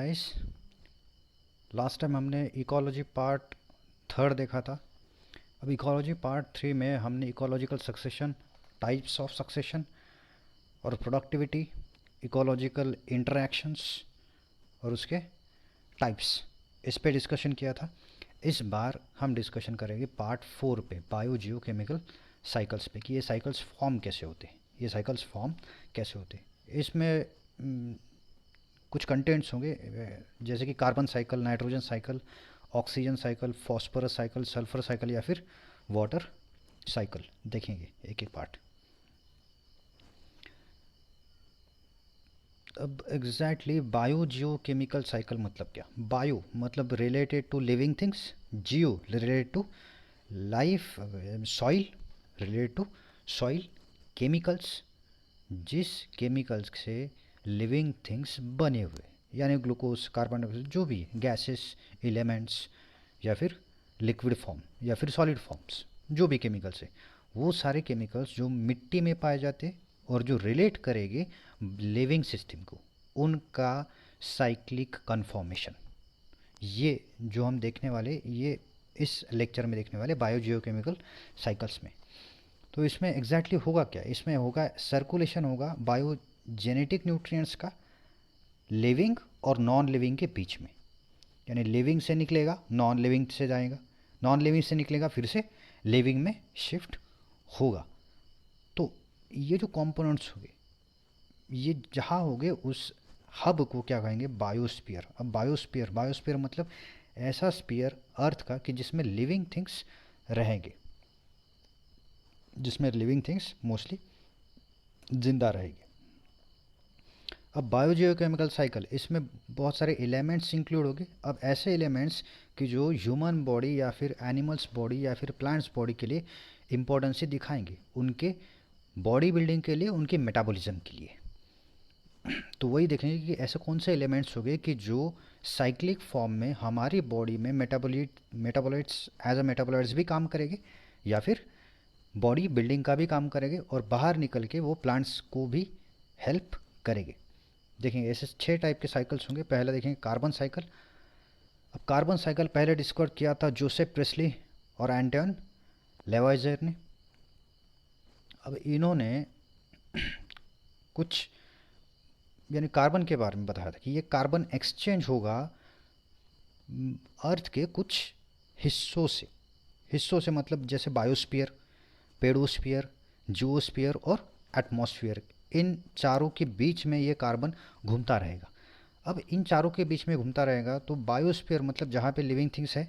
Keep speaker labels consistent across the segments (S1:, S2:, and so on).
S1: Guys, last time हमने ecology part third देखा था। अब इकोलॉजी पार्ट थ्री में हमने ecological succession, types of succession और प्रोडक्टिविटी, इकोलॉजिकल इंटरैक्शंस और उसके टाइप्स, इस पे डिस्कशन किया था। इस बार हम डिस्कशन करेंगे पार्ट फोर पे, बायो जियो केमिकल साइकिल्स पे, कि ये साइकिल्स फॉर्म कैसे होते हैं, ये साइकिल्स फॉर्म कैसे होते हैं। इसमें कुछ कंटेंट्स होंगे जैसे कि carbon cycle, nitrogen cycle, oxygen cycle, phosphorus cycle, sulphur cycle या फिर वाटर साइकिल। देखेंगे एक एक पार्ट। अब exactly bio geo chemical cycle मतलब क्या? बायो मतलब related to living things, geo related to life, soil related to soil, chemicals जिस केमिकल्स से लिविंग थिंग्स बने हुए, यानी ग्लूकोज, कार्बन डाइऑक्साइड, जो भी गैसेस, एलिमेंट्स या फिर लिक्विड फॉर्म या फिर सॉलिड फॉर्म्स, जो भी केमिकल्स है, वो सारे केमिकल्स जो मिट्टी में पाए जाते और जो रिलेट करेंगे लिविंग सिस्टम को, उनका साइक्लिक कन्फॉर्मेशन, ये जो हम देखने वाले, ये इस लेक्चर में देखने वाले बायो जियोकेमिकल साइकिल्स में। तो इसमें एग्जैक्टली होगा क्या? इसमें होगा सर्कुलेशन होगा बायोजेनेटिक न्यूट्रिएंट्स का लिविंग और नॉन लिविंग के बीच में, यानी लिविंग से निकलेगा नॉन लिविंग से जाएगा, नॉन लिविंग से निकलेगा फिर से लिविंग में शिफ्ट होगा। तो ये जो कंपोनेंट्स होंगे, ये जहाँ होंगे उस हब को क्या कहेंगे? बायोस्फीयर। अब बायोस्फीयर, बायोस्फीयर मतलब ऐसा स्फीयर अर्थ का कि जिसमें लिविंग थिंग्स रहेंगे, जिसमें लिविंग थिंग्स मोस्टली जिंदा रहेगी। अब बायोजियोकेमिकल साइकिल, इसमें बहुत सारे एलिमेंट्स इंक्लूड होंगे। अब ऐसे एलिमेंट्स कि जो ह्यूमन बॉडी या फिर एनिमल्स बॉडी या फिर प्लांट्स बॉडी के लिए इम्पोर्टेंस दिखाएंगे, उनके बॉडी बिल्डिंग के लिए, उनके मेटाबॉलिज्म के लिए। तो वही देखेंगे कि ऐसे कौन से एलिमेंट्स हो गए कि जो साइक्लिक फॉर्म में हमारी बॉडी में मेटाबोलाइट्स एज अ मेटाबोलाइट्स भी काम करेंगे या फिर बॉडी बिल्डिंग का भी काम करेंगे और बाहर निकल के वो प्लांट्स को भी हेल्प करेंगे। देखेंगे ऐसे 6 टाइप के साइकिल्स होंगे। पहला देखेंगे कार्बन साइकिल। अब कार्बन साइकिल पहले डिस्कवर किया था जोसेफ प्रेस्ली और एंटोन लेवाइजर ने। अब इन्होंने कुछ, यानी कार्बन के बारे में बताया था कि ये कार्बन एक्सचेंज होगा अर्थ के कुछ हिस्सों से मतलब जैसे बायोस्फीयर, पेडोस्फीयर, जियोस्फीयर और एटमॉस्फेयर, इन चारों के बीच में ये कार्बन घूमता रहेगा। अब इन चारों के बीच में घूमता रहेगा तो बायोस्फीयर मतलब जहाँ पे लिविंग थिंग्स है,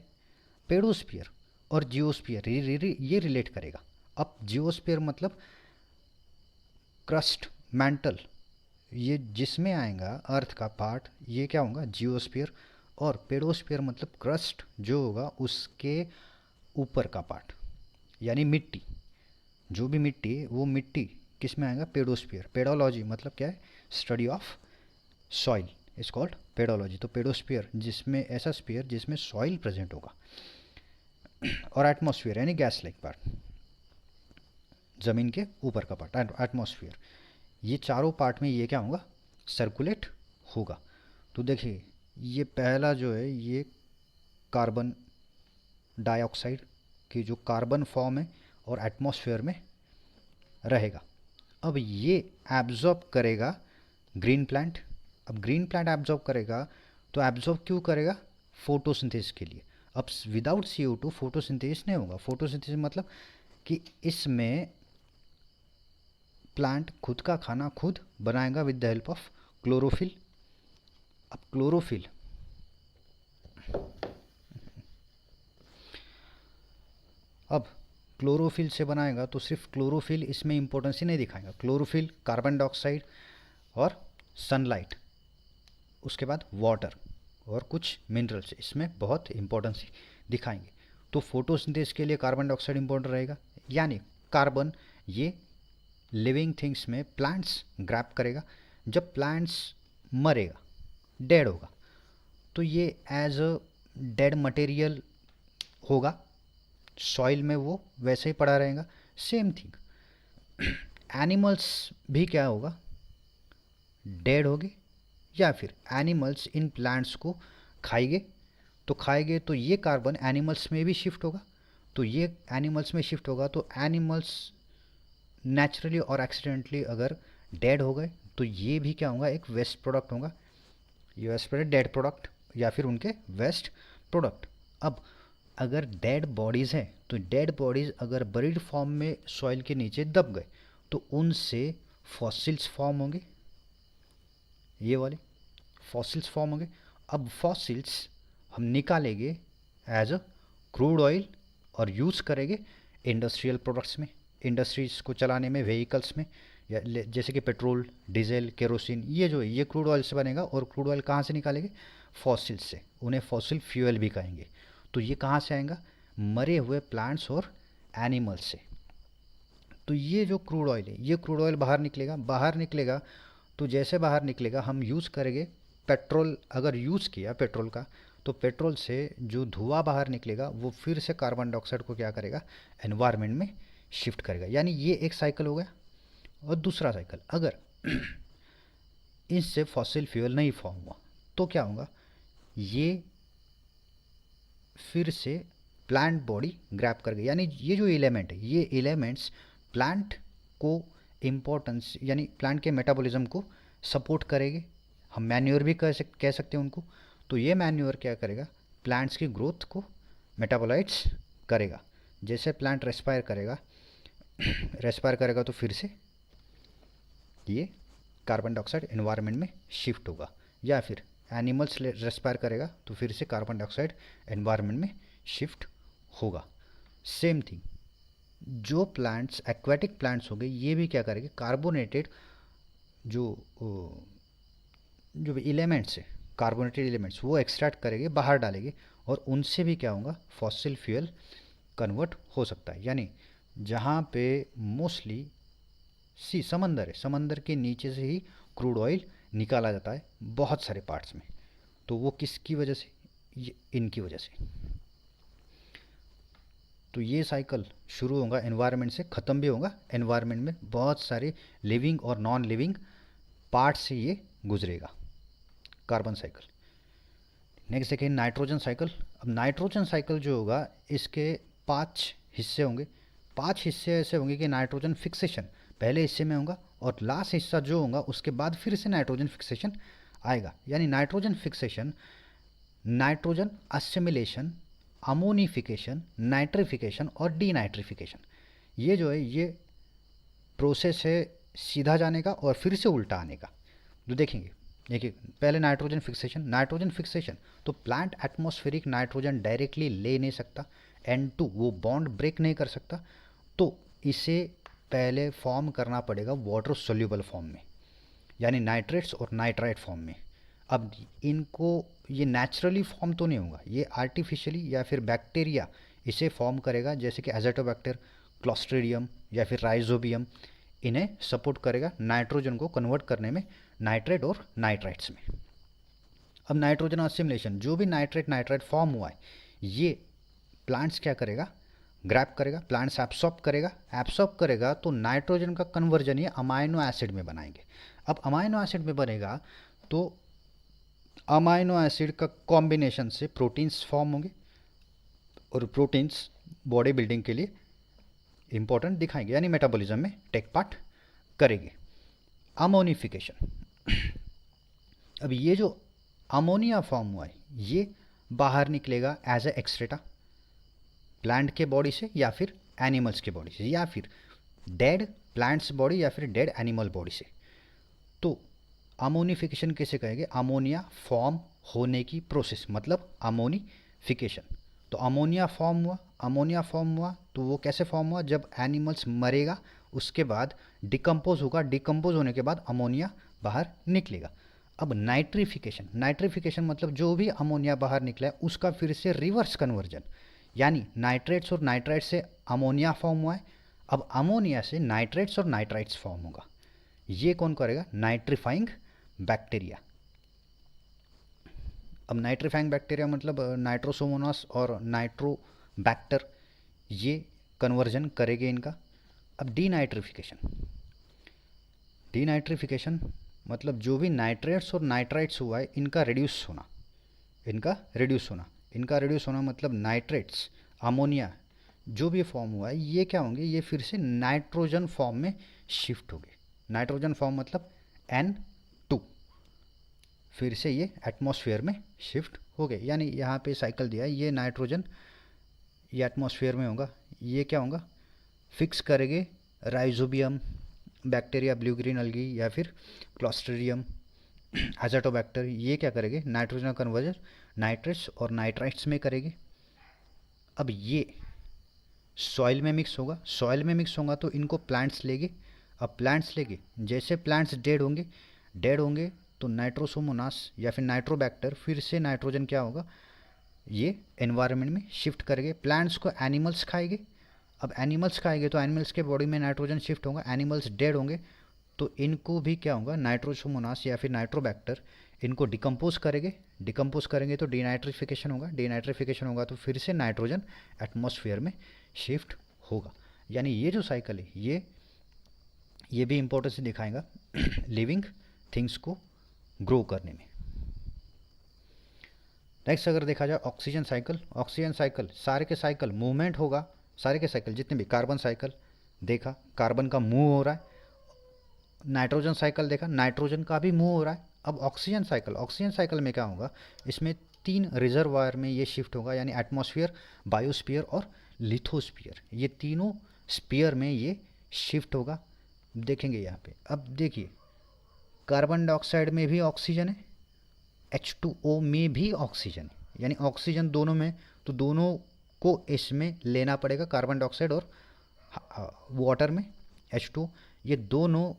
S1: पेडोस्फीयर और जियोस्फीयर ये रिलेट करेगा। अब जियोस्फीयर मतलब क्रस्ट, मैंटल, ये जिसमें आएगा अर्थ का पार्ट, ये क्या होगा? जियोस्फीयर। और पेडोस्फीयर मतलब क्रस्ट जो होगा उसके ऊपर का पार्ट, यानी मिट्टी, जो भी मिट्टी है वो मिट्टी किस में आएगा? पेडोस्फीयर। पेडोलॉजी मतलब क्या है? Study of soil is called pedology. तो पेडोस्फीयर जिसमें, ऐसा स्फीयर जिसमें सॉइल प्रेजेंट होगा। और एटमॉस्फेयर यानी गैस लाइक पार्ट, ज़मीन के ऊपर का पार्ट, एटमॉस्फेयर। ये चारों पार्ट में ये क्या होगा? सर्कुलेट होगा। तो देखिए ये पहला जो है ये कार्बन डाइऑक्साइड की जो कार्बन फॉर्म है और एटमॉस्फेयर में रहेगा। अब ये एब्जॉर्ब करेगा ग्रीन प्लांट। अब ग्रीन प्लांट एब्जॉर्ब करेगा तो एब्जॉर्ब क्यों करेगा? फोटोसिंथेसिस के लिए। अब विदाउट CO2 फोटोसिंथेसिस नहीं होगा। फोटोसिंथेसिस मतलब कि इसमें प्लांट खुद का खाना खुद बनाएगा with the help of chlorophyll. अब क्लोरोफिल, अब क्लोरोफिल से बनाएगा तो सिर्फ क्लोरोफिल इसमें इंपॉर्टेंस ही नहीं दिखाएगा। क्लोरोफिल, कार्बन डाइऑक्साइड और सनलाइट, उसके बाद वाटर और कुछ मिनरल्स इसमें बहुत इंपॉर्टेंस दिखाएंगे। तो फोटोसिंथेसिस के लिए कार्बन डाइऑक्साइड इंपॉर्टेंट रहेगा, यानी कार्बन ये लिविंग थिंग्स में प्लांट्स ग्रैब करेगा। जब प्लांट्स मरेगा, डेड होगा, तो ये एज अ डेड मटेरियल होगा, सॉइल में वो वैसे ही पड़ा रहेगा। सेम थिंग एनिमल्स भी क्या होगा? डेड होगी या फिर एनिमल्स इन प्लांट्स को खाएंगे, तो खाएंगे तो ये कार्बन एनिमल्स में भी शिफ्ट होगा, तो ये एनिमल्स में शिफ्ट होगा, तो एनिमल्स नेचुरली और एक्सीडेंटली अगर डेड हो गए तो ये भी क्या होगा, एक वेस्ट प्रोडक्ट होगा, ये वेस्ट प्रोडक्ट डेड प्रोडक्ट या फिर उनके वेस्ट प्रोडक्ट। अब अगर डेड बॉडीज़ हैं तो डेड बॉडीज़ अगर बरीड फॉर्म में सॉइल के नीचे दब गए तो उनसे फॉसिल्स फॉर्म होंगे, ये वाले फॉसिल्स फॉर्म होंगे। अब फॉसिल्स हम निकालेंगे एज अ क्रूड ऑयल और यूज़ करेंगे इंडस्ट्रियल प्रोडक्ट्स में, इंडस्ट्रीज़ को चलाने में, व्हीकल्स में, या जैसे कि पेट्रोल, डीजल, केरोसिन, ये जो है ये क्रूड ऑयल से बनेगा। और क्रूड ऑयल कहाँ से निकालेंगे, फॉसिल्स से, उन्हें फॉसिल फ्यूल भी कहेंगे। तो ये कहाँ से आएगा, मरे हुए प्लांट्स और एनिमल्स से। तो ये जो क्रूड ऑयल है, ये क्रूड ऑयल बाहर निकलेगा, बाहर निकलेगा तो जैसे बाहर निकलेगा हम यूज़ करेंगे पेट्रोल, अगर यूज़ किया पेट्रोल का, तो पेट्रोल से जो धुआं बाहर निकलेगा वो फिर से कार्बन डाइऑक्साइड को क्या करेगा, एनवायरनमेंट में शिफ्ट करेगा। यानी ये एक साइकिल हो गया। और दूसरा साइकिल, अगर इससे फॉसिल फ्यूल नहीं फॉर्म हुआ तो क्या होगा, ये फिर से प्लांट बॉडी ग्रैब कर गई। यानी ये जो एलिमेंट है, ये एलिमेंट्स प्लांट को इम्पोर्टेंस, यानी प्लांट के मेटाबॉलिज्म को सपोर्ट करेंगे। हम मैन्योर भी कह सकते हैं उनको। तो ये मैन्योर क्या करेगा, प्लांट्स की ग्रोथ को मेटाबोलाइट्स करेगा। जैसे प्लांट रेस्पायर करेगा रेस्पायर करेगा तो फिर से ये कार्बन डाइऑक्साइड एनवायरनमेंट में शिफ्ट होगा, या फिर एनिमल्स रेस्पायर करेगा तो फिर से कार्बन डाइऑक्साइड एनवायरनमेंट में शिफ्ट होगा। सेम थिंग जो प्लांट्स एक्वेटिक प्लांट्स हो गए, ये भी क्या करेंगे, कार्बोनेटेड जो जो एलिमेंट्स है, कार्बोनेटेड एलिमेंट्स वो एक्सट्रैक्ट करेंगे, बाहर डालेंगे, और उनसे भी क्या होगा, फॉसिल फ्यूल कन्वर्ट हो सकता है। यानी जहाँ पे मोस्टली समंदर है, समंदर के नीचे से ही क्रूड ऑयल निकाला जाता है बहुत सारे पार्ट्स में। तो वो किसकी वजह से, ये इनकी वजह से। तो ये साइकिल शुरू होगा एनवायरनमेंट से, ख़त्म भी होगा एनवायरनमेंट में। बहुत सारे लिविंग और नॉन लिविंग पार्ट से ये गुजरेगा कार्बन साइकिल। नेक्स्ट देखिए नाइट्रोजन साइकिल। अब नाइट्रोजन साइकिल जो होगा, इसके 5 हिस्से होंगे। 5 हिस्से ऐसे होंगे कि नाइट्रोजन फिक्सेशन पहले हिस्से में होगा, और लास्ट हिस्सा जो होगा उसके बाद फिर से नाइट्रोजन फिक्सेशन आएगा। यानी nitrogen fixation, nitrogen assimilation, ammonification, nitrification और डीनाइट्रिफिकेशन, ये जो है ये प्रोसेस है सीधा जाने का और फिर से उल्टा आने का। जो देखेंगे, देखिए पहले नाइट्रोजन फिक्सेशन। नाइट्रोजन फिक्सेशन तो प्लांट एटमॉस्फेरिक नाइट्रोजन डायरेक्टली ले नहीं सकता, N2 वो बॉन्ड ब्रेक नहीं कर सकता, तो इसे पहले फॉर्म करना पड़ेगा वाटर सोल्यूबल फॉर्म में, यानी नाइट्रेट्स और नाइट्राइट फॉर्म में। अब इनको ये नेचुरली फॉर्म तो नहीं होगा, ये आर्टिफिशियली या फिर बैक्टीरिया इसे फॉर्म करेगा, जैसे कि एज़ोटोबैक्टर, क्लॉस्ट्रीडियम या फिर राइजोबियम, इन्हें सपोर्ट करेगा नाइट्रोजन को कन्वर्ट करने में नाइट्रेट और नाइट्राइट्स में। अब नाइट्रोजन असिमिलेशन, जो भी नाइट्राइट फॉर्म हुआ है, ये प्लांट्स क्या करेगा, ग्रैब करेगा, प्लांट्स एब्सॉर्ब करेगा तो नाइट्रोजन का कन्वर्जन ये अमाइनो एसिड में बनाएंगे। अब अमाइनो एसिड में बनेगा तो अमाइनो एसिड का कॉम्बिनेशन से प्रोटीन्स फॉर्म होंगे, और प्रोटीन्स बॉडी बिल्डिंग के लिए इंपॉर्टेंट दिखाएंगे, यानी मेटाबॉलिज्म में टेक पार्ट करेंगे। अमोनिफिकेशन, अब ये जो अमोनिया फॉर्म हुआ है ये बाहर निकलेगा एज ए एक्सक्रेटा, प्लांट के बॉडी से या फिर एनिमल्स के बॉडी से, या फिर डेड प्लांट्स बॉडी या फिर डेड एनिमल बॉडी से। तो अमोनिफिकेशन कैसे कहेंगे, अमोनिया फॉर्म होने की प्रोसेस, मतलब अमोनिफिकेशन। तो अमोनिया फॉर्म हुआ तो वो कैसे फॉर्म हुआ, जब एनिमल्स मरेगा उसके बाद डिकम्पोज होगा, डिकम्पोज होने के बाद अमोनिया बाहर निकलेगा। अब नाइट्रिफिकेशन मतलब जो भी अमोनिया बाहर निकला है उसका फिर से रिवर्स कन्वर्जन, यानी नाइट्रेट्स और नाइट्राइट्स से अमोनिया फॉर्म हुआ है, अब अमोनिया से नाइट्रेट्स और नाइट्राइट्स फॉर्म होगा। ये कौन करेगा, नाइट्रीफाइंग बैक्टीरिया। अब नाइट्रीफाइंग बैक्टीरिया मतलब नाइट्रोसोमोनास और नाइट्रोबैक्टर, ये कन्वर्जन करेंगे इनका। अब डीनाइट्रिफिकेशन मतलब जो भी नाइट्रेट्स और नाइट्राइट्स हुआ है इनका रिड्यूस होना, इनका रिड्यूस होना, इनका रिड्यूस होना मतलब नाइट्रेट्स, अमोनिया जो भी फॉर्म हुआ है ये क्या होंगे, ये फिर से नाइट्रोजन फॉर्म में शिफ्ट होंगे। नाइट्रोजन फॉर्म मतलब N2, फिर से ये एटमॉस्फेयर में शिफ्ट हो गए। यानी यहाँ पे साइकिल दिया है, ये नाइट्रोजन ये एटमॉस्फेयर में होगा, ये क्या होगा, फिक्स करेंगे राइजोबियम बैक्टीरिया, ब्लू ग्रीन अलगी या फिर क्लॉस्ट्रिडियम एजाटोबैक्टर, ये क्या करेंगे, नाइट्रोजन कन्वर्जन नाइट्रेट्स और नाइट्राइट्स में करेंगे। अब ये सॉइल में मिक्स होगा, सॉइल में मिक्स होगा तो इनको प्लांट्स लेंगे। अब प्लांट्स लेंगे, जैसे प्लांट्स डेड होंगे तो नाइट्रोसोमोनास या फिर नाइट्रोबैक्टर फिर से नाइट्रोजन क्या होगा, ये एनवायरनमेंट में शिफ्ट करेंगे। प्लांट्स को एनिमल्स खाएंगे, अब एनिमल्स खाएंगे तो एनिमल्स के बॉडी में नाइट्रोजन शिफ्ट होगा। एनिमल्स डेड होंगे तो इनको भी क्या होगा, नाइट्रोसोमोनास या फिर नाइट्रोबैक्टर इनको डिकम्पोज करेंगे। डिकम्पोज करेंगे तो डीनाइट्रिफिकेशन होगा, डीनाइट्रिफिकेशन होगा तो फिर से नाइट्रोजन एटमॉस्फेयर में शिफ्ट होगा। यानी ये जो साइकिल है ये भी इंपॉर्टेंस दिखाएगा लिविंग थिंग्स को ग्रो करने में। नेक्स्ट अगर देखा जाए ऑक्सीजन साइकिल, ऑक्सीजन साइकिल सारे के साइकिल मूवमेंट होगा, सारे के साइकिल जितने भी, कार्बन साइकिल देखा कार्बन का मूव हो रहा है, नाइट्रोजन साइकिल देखा नाइट्रोजन का भी मूव हो रहा है। अब ऑक्सीजन साइकिल, ऑक्सीजन साइकिल में क्या होगा, इसमें 3 रिजर्वायर में ये शिफ्ट होगा, यानी एटमॉस्फेयर, बायोस्फीयर और लिथोस्फीयर, ये तीनों स्पीयर में ये शिफ्ट होगा। देखेंगे यहाँ पे, अब देखिए कार्बन डाइऑक्साइड में भी ऑक्सीजन है, H2O में भी ऑक्सीजन है, यानी ऑक्सीजन दोनों में, तो दोनों को इसमें लेना पड़ेगा, कार्बन डाइऑक्साइड और वाटर में H2, ये दोनों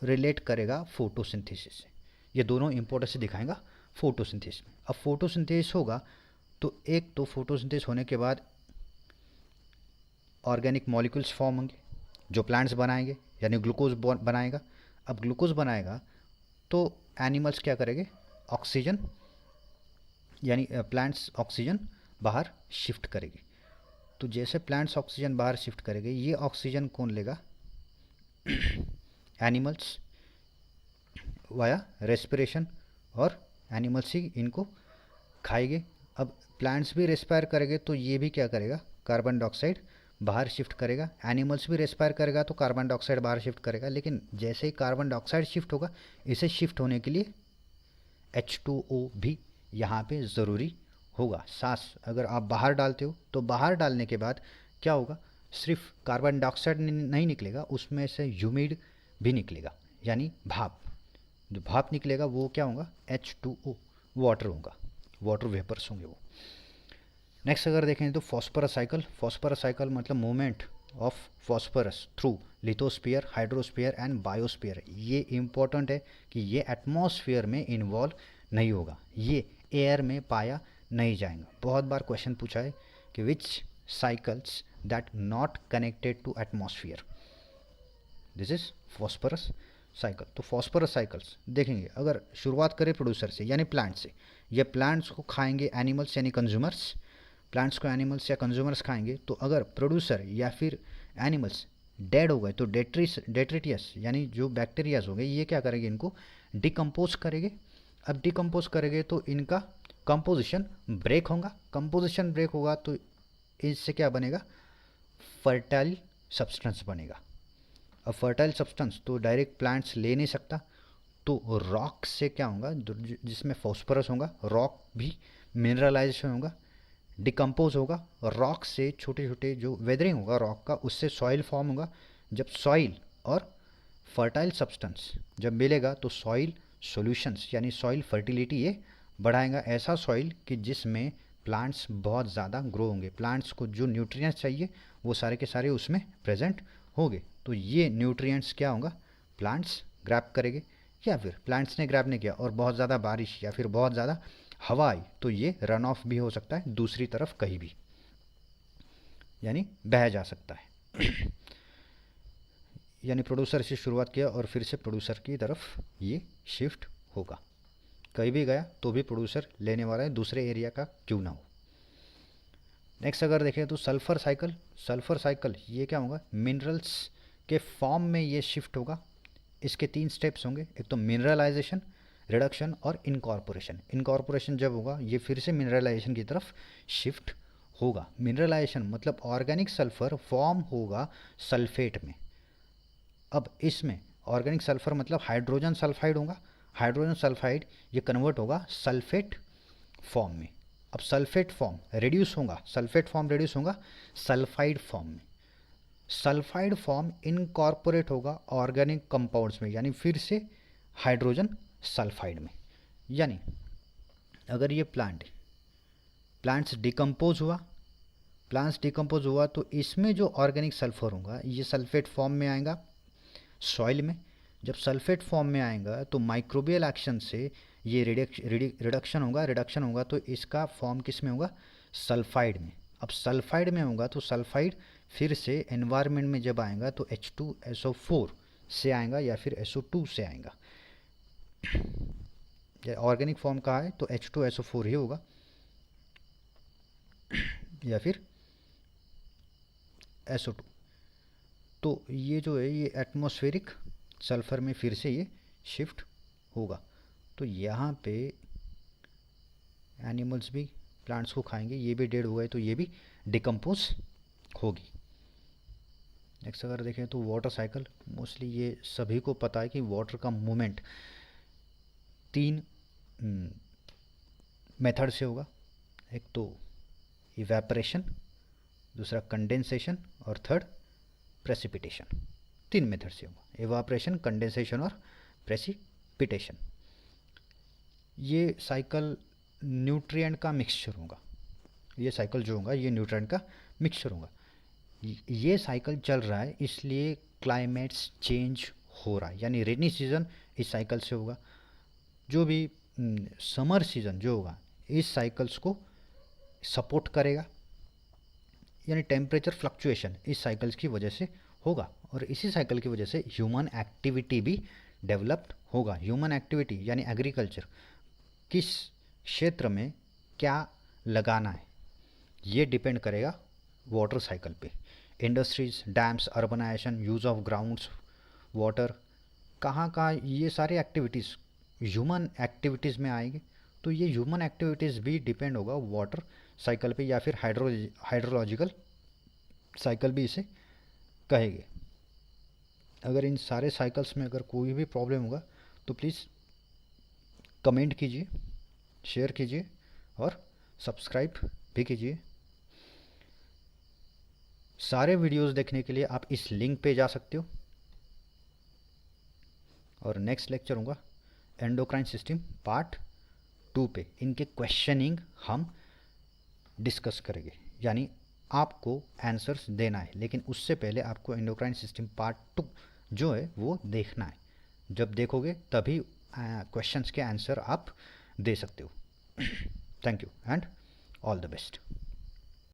S1: रिलेट करेगा फोटोसिंथेसिस से, ये दोनों इंपॉर्टेंस से दिखाएगा फोटोसिंथेसिस में। अब फोटोसिंथेसिस होगा तो एक तो फोटोसिंथेसिस होने के बाद ऑर्गेनिक मॉलिक्यूल्स फॉर्म होंगे जो प्लांट्स बनाएंगे, यानी ग्लूकोज बनाएगा। अब ग्लूकोज बनाएगा तो एनिमल्स क्या करेंगे, ऑक्सीजन, यानी प्लांट्स ऑक्सीजन बाहर शिफ्ट करेंगे। तो जैसे प्लांट्स ऑक्सीजन बाहर शिफ्ट करेंगे, ये ऑक्सीजन कौन लेगा, एनिमल्स वाया रेस्पिरेशन, और एनिमल्स ही इनको खाएंगे। अब प्लांट्स भी रेस्पायर करेंगे तो ये भी क्या करेगा, कार्बन डाइऑक्साइड बाहर शिफ्ट करेगा। एनिमल्स भी रेस्पायर करेगा तो कार्बन डाइऑक्साइड बाहर शिफ्ट करेगा, लेकिन जैसे ही कार्बन डाइऑक्साइड शिफ्ट होगा, इसे शिफ्ट होने के लिए H2O भी यहाँ पे ज़रूरी होगा। सांस अगर आप बाहर डालते हो तो बाहर डालने के बाद क्या होगा, सिर्फ कार्बन डाइऑक्साइड नहीं निकलेगा, उसमें से ह्यूमिड भी निकलेगा, यानी भाप, जो भाप निकलेगा वो क्या होगा, H2O, वाटर होगा, वाटर वेपर्स होंगे वो। नेक्स्ट अगर देखें तो फॉस्फरस साइकिल, फॉस्फरस साइकिल मतलब movement of phosphorus through lithosphere, hydrosphere and biosphere. ये इंपॉर्टेंट है कि ये एटमॉस्फेयर में इन्वॉल्व नहीं होगा, ये एयर में पाया नहीं जाएगा। बहुत बार क्वेश्चन पूछा है कि which cycles that not connected to atmosphere, this is phosphorus cycle. तो फॉस्फरस साइकिल्स देखेंगे, अगर शुरुआत करें प्रोड्यूसर से यानी प्लांट से, ये प्लांट्स को खाएंगे एनिमल्स यानी कंज्यूमर्स, प्लांट्स को एनिमल्स या कंज्यूमर्स खाएंगे। तो अगर प्रोड्यूसर या फिर एनिमल्स डेड हो गए तो डेट्रिटियस यानी जो बैक्टीरियाज हो गए, ये क्या करेंगे, इनको डिकम्पोज करेंगे। अब डिकम्पोज करेंगे तो इनका कंपोजिशन ब्रेक होगा, कंपोजिशन ब्रेक होगा तो इससे क्या बनेगा, फर्टाइल सब्सटेंस बनेगा। अब फर्टाइल सब्सटेंस तो डायरेक्ट प्लांट्स ले नहीं सकता, तो रॉक से क्या होगा, जिसमें फॉस्फरस होगा, रॉक भी मिनरलाइजेशन होगा, डिकम्पोज होगा, रॉक से छोटे छोटे जो वेदरिंग होगा रॉक का, उससे सॉइल फॉर्म होगा। जब सॉइल और फर्टाइल सब्सटेंस जब मिलेगा तो सॉइल सॉल्यूशंस यानी सॉइल फर्टिलिटी ये बढ़ाएगा, ऐसा सॉइल कि जिसमें प्लांट्स बहुत ज़्यादा ग्रो होंगे, प्लांट्स को जो न्यूट्रिएंट्स चाहिए वो सारे के सारे उसमें प्रेजेंट होंगे। तो ये न्यूट्रिएंट्स क्या होगा, प्लांट्स ग्रैब करेंगे, या फिर प्लांट्स ने ग्रैब नहीं किया और बहुत ज़्यादा बारिश या फिर बहुत ज़्यादा हवा आई तो ये रन ऑफ भी हो सकता है दूसरी तरफ कहीं भी, यानी बह जा सकता है। यानी प्रोड्यूसर से शुरुआत किया और फिर से प्रोड्यूसर की तरफ ये शिफ्ट होगा, कहीं भी गया तो भी प्रोड्यूसर लेने वाला है, दूसरे एरिया का क्यों ना हो। नेक्स्ट अगर देखें तो सल्फर साइकिल, सल्फर साइकिल ये क्या होगा, मिनरल्स के फॉर्म में ये शिफ्ट होगा इसके 3 स्टेप्स होंगे, एक तो मिनरलाइजेशन, रिडक्शन और इनकॉर्पोरेशन। इनकॉर्पोरेशन जब होगा ये फिर से मिनरलाइजेशन की तरफ शिफ्ट होगा। मिनरलाइजेशन मतलब ऑर्गेनिक सल्फर फॉर्म होगा सल्फेट में। अब इसमें ऑर्गेनिक सल्फर मतलब हाइड्रोजन सल्फाइड होगा, हाइड्रोजन सल्फाइड ये कन्वर्ट होगा सल्फेट फॉर्म में। अब सल्फेट फॉर्म रिड्यूस होगा, सल्फेट फॉर्म रिड्यूस होगा सल्फाइड फॉर्म में। सल्फाइड फॉर्म इनकॉर्पोरेट होगा ऑर्गेनिक कंपाउंड्स में, यानी फिर से हाइड्रोजन सल्फाइड में। यानी अगर ये प्लांट्स डिकम्पोज हुआ तो इसमें जो ऑर्गेनिक सल्फर होगा ये सल्फेट फॉर्म में आएगा सॉइल में। जब सल्फेट फॉर्म में आएगा तो माइक्रोबियल एक्शन से ये रिडक्शन होगा तो इसका फॉर्म किस में होगा, सल्फाइड में। अब सल्फाइड में होगा तो सल्फाइड फिर से एनवायरनमेंट में जब आएगा तो H2SO4 से आएगा या फिर SO2 से आएगा। ऑर्गेनिक फॉर्म कहा है तो H2SO4 ही होगा या फिर SO2। तो ये जो है ये एटमॉस्फेरिक सल्फर में फिर से ये शिफ्ट होगा। तो यहाँ पे एनिमल्स भी प्लांट्स को खाएंगे, ये भी डेड हो गए तो ये भी डिकम्पोज होगी। नेक्स्ट अगर देखें तो वाटर साइकिल, मोस्टली ये सभी को पता है कि वाटर का मूवमेंट 3 मेथड से होगा। एक तो इवेपरेशन, दूसरा कंडेंसेशन और थर्ड प्रेसिपिटेशन। 3 मेथड से होगा, इवेपरेशन, कंडेंसेशन और प्रेसिपिटेशन। ये साइकिल न्यूट्रिएंट का मिक्सचर होगा, ये साइकिल जो होगा ये न्यूट्रिएंट का मिक्सचर होगा। ये साइकिल चल रहा है इसलिए क्लाइमेट्स चेंज हो रहा है, यानी रेनी सीज़न इस साइकिल से होगा, जो भी समर सीज़न जो होगा इस साइकिल्स को सपोर्ट करेगा, यानी टेम्परेचर फ्लक्चुएशन इस साइकिल्स की वजह से होगा। और इसी साइकिल की वजह से ह्यूमन एक्टिविटी भी डेवलप्ड होगा। ह्यूमन एक्टिविटी यानी एग्रीकल्चर, किस क्षेत्र में क्या लगाना है ये डिपेंड करेगा वाटर साइकिल पे। Industries, dams, urbanisation, use of grounds water, कहाँ ये सारी एक्टिविटीज़ ह्यूमन एक्टिविटीज़ में आएंगे। तो ये ह्यूमन एक्टिविटीज़ भी डिपेंड होगा वाटर साइकिल पे या फिर हाइड्रोलॉजिकल साइकिल भी इसे कहेंगे। अगर इन सारे साइकिल्स में अगर कोई भी प्रॉब्लम होगा तो प्लीज़ कमेंट कीजिए, शेयर कीजिए और सब्सक्राइब भी कीजिए। सारे वीडियोस देखने के लिए आप इस लिंक पे जा सकते हो। और नेक्स्ट लेक्चर होगा एंडोक्राइन सिस्टम पार्ट 2 पे, इनके क्वेश्चनिंग हम डिस्कस करेंगे, यानी आपको आंसर्स देना है, लेकिन उससे पहले आपको एंडोक्राइन सिस्टम पार्ट 2 जो है वो देखना है। जब देखोगे तभी क्वेश्चंस के आंसर आप दे सकते हो। Thank you and all the best.